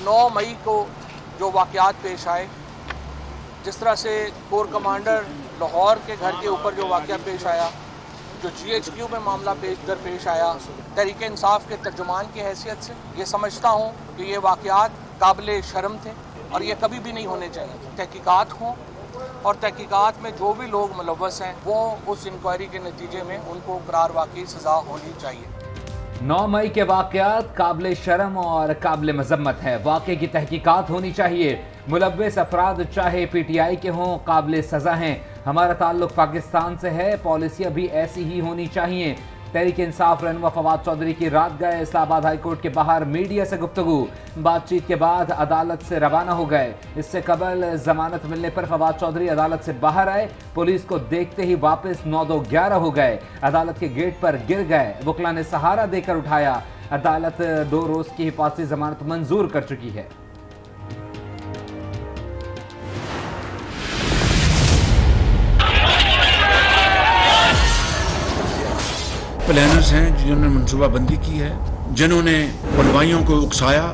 9 मई को जो वाक़यात पेश आए, जिस तरह से कोर कमांडर लाहौर के घर के ऊपर जो वाक़या पेश आया, जो GHQ में मामला पेश आया, तहरीक इंसाफ के तर्जुमान की हैसियत से ये समझता हूँ कि ये वाक़यात काबिल शर्म थे और ये कभी भी नहीं होने चाहिए। तहकीकात हों और तहकीकात में जो भी लोग मुलव्वस हैं वो उस इंक्वायरी के नतीजे में उनको करार वाक़ई सज़ा होनी चाहिए। 9 मई के वाक़यात काबिल शर्म और काबिल मज़म्मत है। वाक़े की तहकीकात होनी चाहिए। मुलव्वस अफराद चाहे PTI के हों, काबिल सज़ा हैं। हमारा ताल्लुक़ पाकिस्तान से है, पॉलिसियाँ भी ऐसी ही होनी चाहिए। तहरीक इंसाफ रहनुमा फवाद चौधरी की रात गए इस्लामाबाद हाई कोर्ट के बाहर मीडिया से गुफ्तगू। बातचीत के बाद अदालत से रवाना हो गए। इससे कबल जमानत मिलने पर फवाद चौधरी अदालत से बाहर आए। पुलिस को देखते ही वापस 9-2-11 हो गए। अदालत के गेट पर गिर गए। वकील ने सहारा देकर उठाया। अदालत 2 रोज़ की हिफाजती जमानत मंजूर कर चुकी है। प्लानर्स हैं जिन्होंने मनसूबाबंदी की है, जिन्होंने बलवाइयों को उकसाया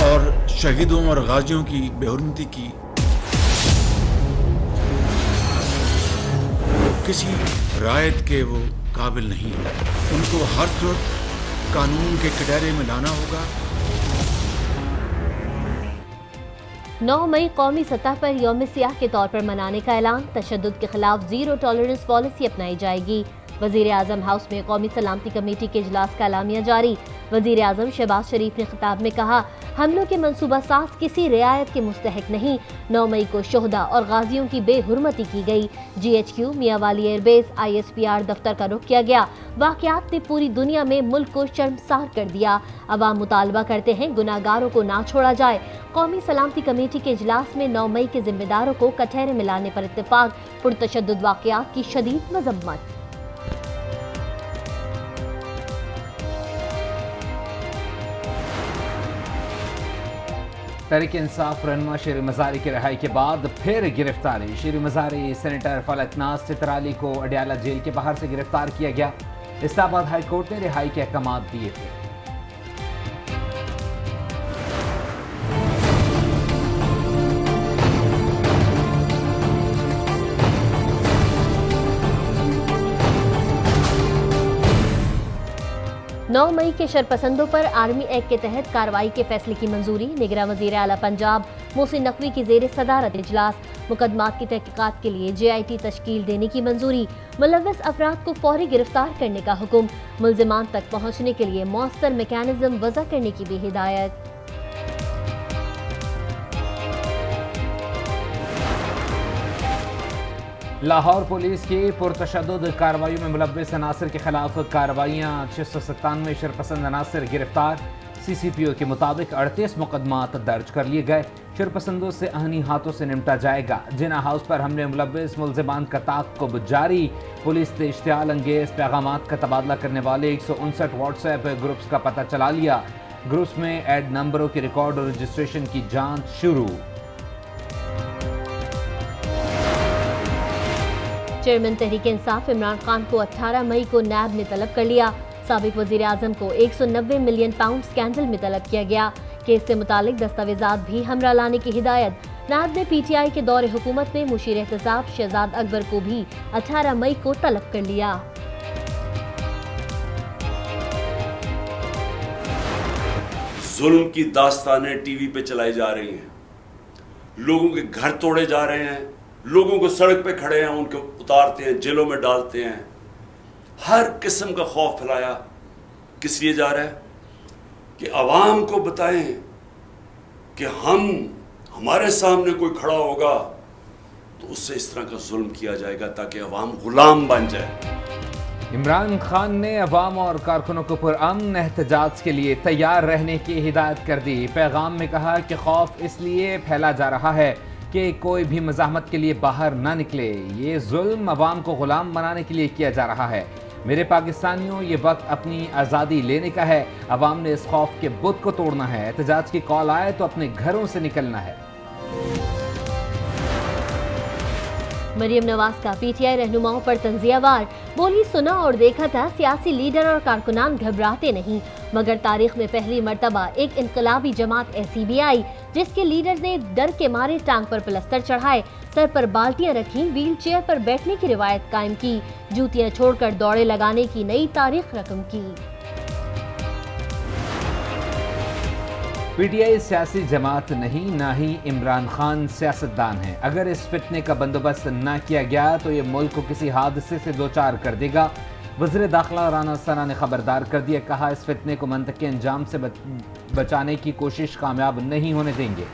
और शहीदों और गाजियों की बेहुरमती की। किसी रायत के वो काबिल नहीं है। उनको हर सूरत कानून के कटहरे में लाना होगा। 9 मई कौमी सतह पर यौम सियाह के तौर पर मनाने का ऐलान। तशद्दुद के खिलाफ ज़ीरो टॉलरेंस पॉलिसी अपनाई जाएगी। वज़ीर आज़म हाउस में कौमी सलामती कमेटी के इजलास का एलामिया जारी। वज़ीर आज़म शहबाज शरीफ ने खिताब में कहा, हमलों के मनसूबा साज किसी रियायत के मुस्तहिक नहीं। 9 मई को शोहदा और गाजियों की बेहुरमती की गई। GHQ, मियांवाली एयरबेस, ISPR दफ्तर का रुख किया गया। वाक़यात ने पूरी दुनिया में मुल्क को शर्मसार कर दिया। अवाम मुतालबा करते हैं गुनाहगारों को ना छोड़ा जाए। कौमी सलामती कमेटी के इजलास में 9 मई के जिम्मेदारों को कटहरे में लाने पर इत्तेफाक। पुरतशद्दुद वाक़यात की शदीद मज़म्मत। तहरीक इंसाफ रहनुमा शेर मज़ारी की रिहाई के बाद फिर गिरफ्तारी। शेर मज़ारी सेनेटर फलकनाज चित्राली को अडयाला जेल के बाहर से गिरफ्तार किया गया। इस्लामाबाद हाई कोर्ट ने रिहाई के अहकाम दिए थे। 9 मई के शरपसंदों पर आर्मी एक्ट के तहत कार्रवाई के फैसले की मंजूरी। निगरान वज़ीर आला पंजाब मोहसिन नकवी की ज़ेर सदारत इजलास। मुकदमात की तहकीकात के लिए JIT तश्कील देने की मंजूरी। मुलव्वस अफराद को फौरी गिरफ्तार करने का हुक्म। मुल्जिमान तक पहुँचने के लिए मौसर मैकेनिज्म वज़ा करने की भी हिदायत। लाहौर पुलिस की पुरतशद्दुद कार्रवाई में मुलव्वस अनासर के खिलाफ कार्रवाइयाँ। 697 शरपसंद अनासर गिरफ्तार। CCPO के मुताबिक 38 मुकदमात दर्ज कर लिए गए। शरपसंदों से आहनी हाथों से निपटा जाएगा। जिना हाउस पर हमले मुलव्वस मुल्जिमान का ताक़ुब जारी। पुलिस ने इश्तियाल अंगेज पैगामात का तबादला करने वाले 159 व्हाट्सएप ग्रुप्स का पता चला लिया। ग्रुप्स में ऐड नंबरों की रिकॉर्ड और रजिस्ट्रेशन की जांच शुरू। चेयरमैन तहरीक इंसाफ इमरान खान को 18 मई को नैब ने तलब कर लिया। साबिक वज़ीर आज़म को 190 मिलियन पाउंड स्कैंडल में तलब किया गया। केस से मुतालिक दस्तावेजात भी हमरा लाने की हिदायत। नैब ने PTI के दौरे हुकूमत में मुशीर एहतसाब शहजाद अकबर को भी 18 मई को तलब कर लिया। जुल्म की दास्तानें टीवी पे चलाई जा रही हैं, लोगों के घर तोड़े जा रहे हैं, लोगों को सड़क पे खड़े हैं उनको उतारते हैं, जेलों में डालते हैं। हर किस्म का खौफ फैलाया किस लिए जा रहा है कि अवाम को बताएं कि हमारे सामने कोई खड़ा होगा तो उससे इस तरह का जुल्म किया जाएगा ताकि अवाम गुलाम बन जाए। इमरान खान ने अवाम और कारकुनों को पुरअमन एहतजाज के लिए तैयार रहने की हिदायत कर दी। पैगाम में कहा कि खौफ इसलिए फैला जा रहा है कि कोई भी मज़ाहमत के लिए बाहर ना निकले। ये जुल्म अवाम को गुलाम बनाने के लिए किया जा रहा है। मेरे पाकिस्तानियों, ये वक्त अपनी आज़ादी लेने का है। अवाम ने इस खौफ के बुत को तोड़ना है। एहतजाज की कॉल आए तो अपने घरों से निकलना है। मरियम नवाज का पीटीआई रहनुमाओं पर तंजियावार, बोली सुना और देखा था, सियासी लीडर और कारकुनान घबराते नहीं, मगर तारीख में पहली मर्तबा एक इनकलाबी जमात ऐसी भी आई जिसके लीडर ने डर के मारे टांग पर प्लस्तर चढ़ाए, सर पर बाल्टियां रखी, व्हील चेयर पर बैठने की रिवायत कायम की, जूतियां छोड़कर दौड़े लगाने की नई तारीख रकम की। पीटीआई सियासी जमात नहीं, ना ही इमरान खान सियासतदान है। अगर इस फितने का बंदोबस्त न किया गया तो ये मुल्क को किसी हादसे से दो चार कर देगा। वज़ीर दाखिला राना सना ने खबरदार कर दिया, कहा इस फितने को मंतकी अंजाम से बचाने की कोशिश कामयाब नहीं होने देंगे।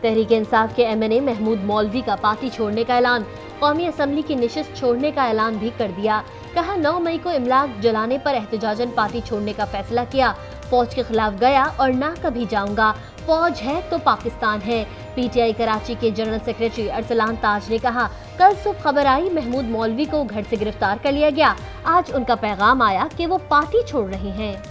तहरीक इंसाफ के एमएनए महमूद मौलवी का पार्टी छोड़ने का ऐलान, कौमी असम्बली की निशिस्त छोड़ने का ऐलान भी कर दिया। कहा 9 मई को इमलाक जलाने पर एहतजाजन पार्टी छोड़ने का फैसला किया, फौज के खिलाफ गया और ना कभी जाऊंगा, फौज है तो पाकिस्तान है। पीटीआई कराची के जनरल सेक्रेटरी अरसलान ताज ने कहा, कल सुबह खबर आई महमूद मौलवी को घर से गिरफ्तार कर लिया गया, आज उनका पैगाम आया कि वो पार्टी छोड़ रहे हैं।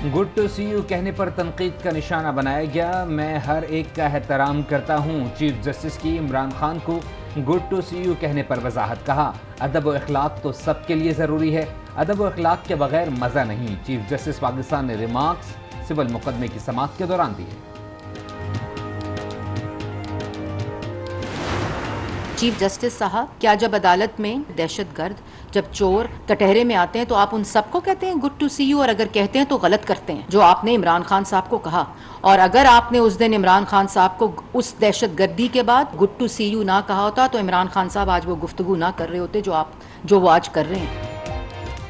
गुड टू सी यू कहने पर तनकीद का निशाना बनाया गया। मैं हर एक का एहतराम करता हूँ। चीफ जस्टिस की इमरान खान को गुड टू सी यू कहने पर वजाहत, कहा अदब व अखलाक तो सबके लिए ज़रूरी है, अदब व अखलाक के बगैर मज़ा नहीं। चीफ जस्टिस पाकिस्तान ने रिमार्क्स सिविल मुकदमे की समाअत के दौरान दिए। चीफ जस्टिस साहब, क्या जब अदालत में दहशतगर्द, जब चोर कटहरे में आते हैं तो आप उन सबको कहते हैं गुड टू सी यू, और अगर कहते हैं तो गलत करते हैं? जो आपने इमरान खान साहब को कहा, और अगर आपने उस दिन इमरान खान साहब को उस दहशतगर्दी के बाद गुड टू सी यू ना कहा होता तो इमरान खान साहब आज वो गुफ्तगू ना कर रहे होते जो वो आज कर रहे हैं।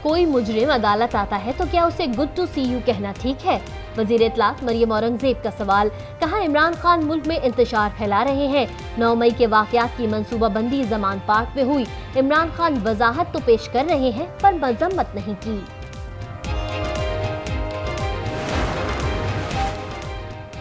कोई मुजरिम अदालत आता है तो क्या उसे गुड टू सी यू कहना ठीक है? वजीर इत्तलात मरियम औरंगजेब का सवाल, कहा इमरान खान मुल्क में इंतशार फैला रहे हैं। 9 मई के वाकयात की मंसूबाबंदी जमान पार्क में हुई, इमरान खान वजाहत तो पेश कर रहे हैं पर मजम्मत नहीं की।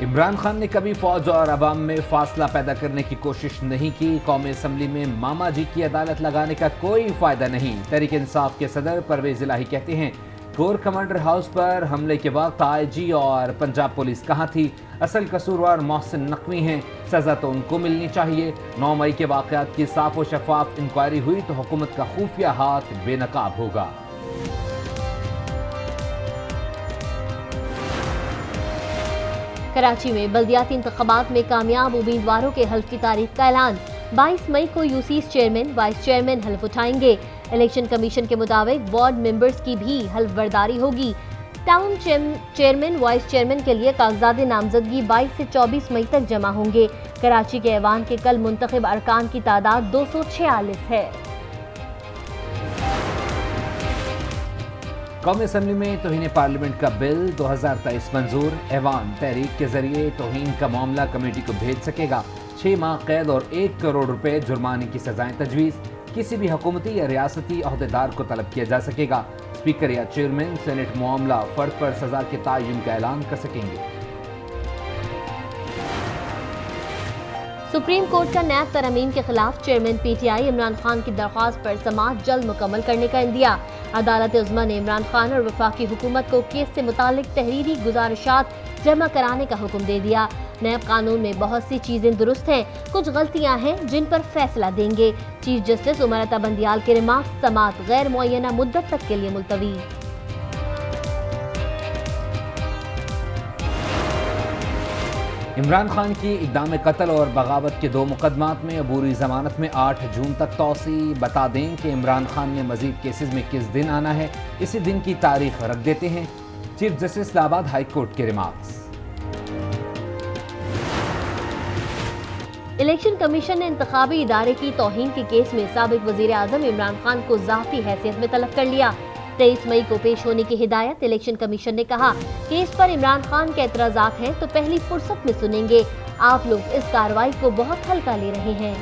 इमरान खान ने कभी फौज और अवाम में फासला पैदा करने की कोशिश नहीं की। कौमी असम्बली में मामा जी की अदालत लगाने का कोई फायदा नहीं। तहरीक इंसाफ के सदर परवेज इलाही कहते हैं, कोर कमांडर हाउस पर हमले के वक्त आईजी और पंजाब पुलिस कहाँ थी? असल कसूरवार मोहसिन नकवी हैं, सजा तो उनको मिलनी चाहिए। 9 मई के वाकयात की साफ और शफाफ इंक्वायरी हुई तो हुकूमत का खुफिया हाथ बेनकाब होगा। कराची में बल्दियाती इंतखाबात में कामयाब उम्मीदवारों के हल्फ की तारीख का ऐलान। 22 मई को यूसीस चेयरमैन, वाइस चेयरमैन हल्फ उठाएंगे। इलेक्शन कमीशन के मुताबिक वार्ड मेंबर्स की भी हल्फ बर्दारी होगी। टाउन चेयरमैन, वाइस चेयरमैन के लिए कागजात नामजदगी 22 से 24 मई तक जमा होंगे। कराची के ऐवान के कल मुंतखब अरकान की तादाद 246 है। कौमी असम्बली में तौहीन पार्लियामेंट का बिल 2023 मंजूर। ऐवान तहरीक के जरिए तौहीन का मामला कमेटी को भेज सकेगा। 6 माह कैद और 1 करोड़ रुपए जुर्माने की सजाएं तजवीज़। किसी भी हुकूमती या रियासती अहदेदार को तलब किया जा सकेगा। स्पीकर या चेयरमैन सेनेट मामला फर्द पर सजा के तयन का ऐलान कर सकेंगे। सुप्रीम कोर्ट का नैब तरमीम के खिलाफ चेयरमैन पीटीआई इमरान खान की दरख्वास्त पर समाअत जल्द मुकम्मल करने का इंदिया। अदालत उज़्मा ने इमरान खान और वफाकी हुकूमत को केस से मुतालिक तहरीरी गुजारिशात जमा कराने का हुक्म दे दिया। नैब कानून में बहुत सी चीजें दुरुस्त हैं, कुछ गलतियां हैं जिन पर फैसला देंगे। चीफ जस्टिस उमर अता बंदियाल के रिमार्क्स समाअत गैर मुअय्यना मुद्दत तक के लिए मुलतवी। इमरान खान की इक़दाम कत्ल और बगावत के 2 मुकदमात में अबूरी जमानत में 8 जून तक तौसी। बता दें कि इमरान खान ने मजीद केसेस में किस दिन आना है, इसी दिन की तारीख रख देते हैं। Chief justice Islamabad high court के रिमार्क्स। इलेक्शन कमीशन ने इंतखाबी इदारे की तौहीन के केस में साबिक वजीर आजम इमरान खान को ज़ाती हैसियत में तलब कर लिया। 23 मई को पेश होने की हिदायत। इलेक्शन कमीशन ने कहा, केस पर इमरान खान के एतराज़ात हैं तो पहली फुर्सत में सुनेंगे। आप लोग इस कार्रवाई को बहुत हल्का ले रहे हैं।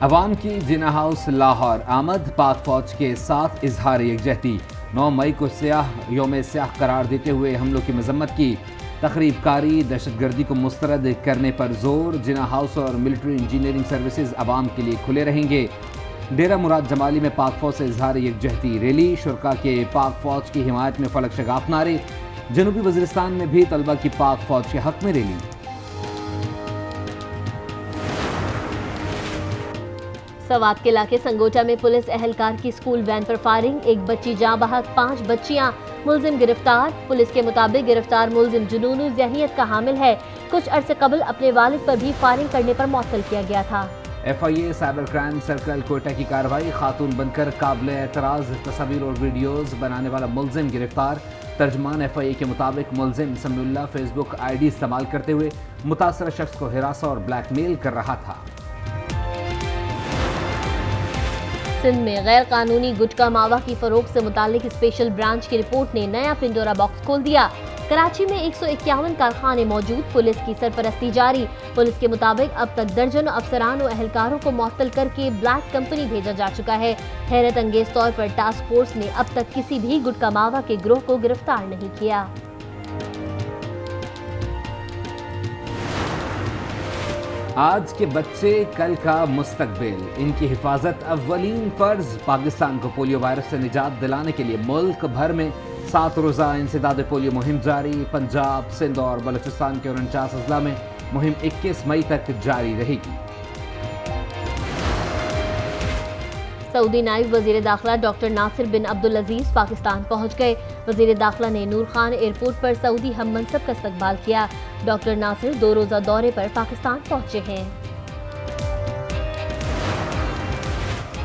अवाम की जिना हाउस लाहौर आमद। पाक फौज के साथ इजहार यकजहती। 9 मई को सियाह योम सियाह करार देते हुए हमलों की मजम्मत की। तखरीबकारी दहशतगर्दी को मुस्तरद करने पर जोर। जिना हाउस और मिलिट्री इंजीनियरिंग सर्विसेज अवाम के लिए खुले रहेंगे। डेरा मुराद जमाली में पाक फौज से इजहार यकजहती रैली, शुरका के पाक फौज की हिमायत में फलक शगाफ नारे। जनूबी वज़ीरिस्तान में भी तलबा की पाक फौज के हक में रैली। सवात के इलाके संगोटा में पुलिस एहलकार की स्कूल वैन पर फायरिंग, एक बच्ची जाँ बहक, 5 बच्चियां, मुलजिम गिरफ्तार। पुलिस के मुताबिक गिरफ्तार मुलजिम जुनूनी ज़हनियत का हामिल है। कुछ अरसे कबल अपने वालिद पर भी फायरिंग करने पर मुअत्तल किया गया था। FIA cyber crime circle Quetta की कार्रवाई, खातून बनकर काबिल एतराज़ तस्वीर और वीडियोज़ बनाने वाला मुलजिम गिरफ्तार। तर्जमान FIA के मुताबिक मुलजिम समीउल्लाह फेसबुक ID इस्तेमाल करते हुए मुतासरा शख्स को हिरासा और ब्लैकमेल कर रहा था। सिंध में गैर कानूनी गुटखा मावा की फरोख्त से मुतालिक स्पेशल ब्रांच की रिपोर्ट ने नया पिंडोरा बॉक्स खोल दिया। कराची में 151 कारखाने मौजूद, पुलिस की सरपरस्ती जारी। पुलिस के मुताबिक अब तक दर्जनों अफसरान और एहलकारों को मुअत्तल करके ब्लैक कंपनी भेजा जा चुका है। हैरत अंगेज तौर पर टास्क फोर्स ने अब तक किसी भी गुटखा मावा के गिरोह को गिरफ्तार नहीं किया। आज के बच्चे कल का मुस्तकबिल, इनकी हिफाजत अव्वलीन फर्ज। पाकिस्तान को पोलियो वायरस से निजात दिलाने के लिए मुल्क भर में 7 रोज़ा इंसदाद पोलियो मुहिम जारी। पंजाब, सिंध और बलूचिस्तान के 49 अजला में मुहिम 21 मई तक जारी रहेगी। सऊदी नायब वज़ीर दाखिला डॉक्टर नासिर बिन अब्दुल अजीज पाकिस्तान पहुंच गए। वज़ीर दाखिला ने नूर खान एयरपोर्ट पर सऊदी हम मनसब का इस्तकबाल किया। डॉक्टर नासिर 2 रोज़ा दौरे पर पाकिस्तान पहुंचे हैं।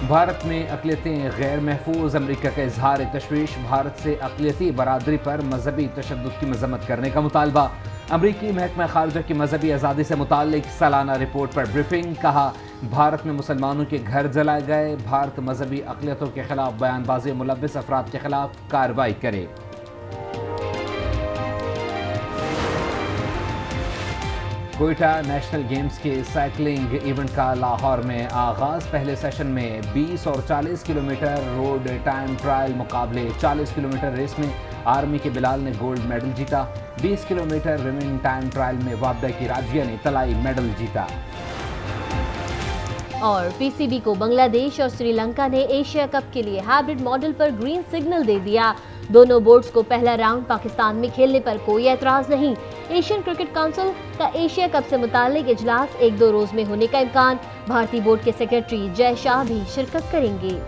भारत में अक़लियतें गैर महफूज, अमरीका का इजहार तशवीश। भारत से अक़लियती बरादरी पर मजहबी तशद्दुद की मज़म्मत करने का मुतालबा। अमरीकी महकमा खारजा की मजहबी आज़ादी से मुताल्लिक सालाना रिपोर्ट पर ब्रीफिंग। कहा, भारत में मुसलमानों के घर जलाए गए। भारत मजहबी अक़लियतों के खिलाफ बयानबाजी मुलव्विस अफराद के खिलाफ कार्रवाई करे। कोयटा नेशनल गेम्स के साइकिलिंग इवेंट का लाहौर में आगाज़। पहले सेशन में 20 और 40 किलोमीटर रोड टाइम ट्रायल मुकाबले। 40 किलोमीटर रेस में आर्मी के बिलाल ने गोल्ड मेडल जीता। 20 किलोमीटर विमेन टाइम ट्रायल में वाबदा की राजिया ने तलाई मेडल जीता। और PCB को बांग्लादेश और श्रीलंका ने एशिया कप के लिए हाइब्रिड मॉडल पर ग्रीन सिग्नल दे दिया। दोनों बोर्ड्स को पहला राउंड पाकिस्तान में खेलने पर कोई एतराज नहीं। एशियन क्रिकेट काउंसिल का एशिया कप से मुताल्लिक इजलास 1-2 रोज में होने का इम्कान। भारतीय बोर्ड के सेक्रेटरी जय शाह भी शिरकत करेंगे।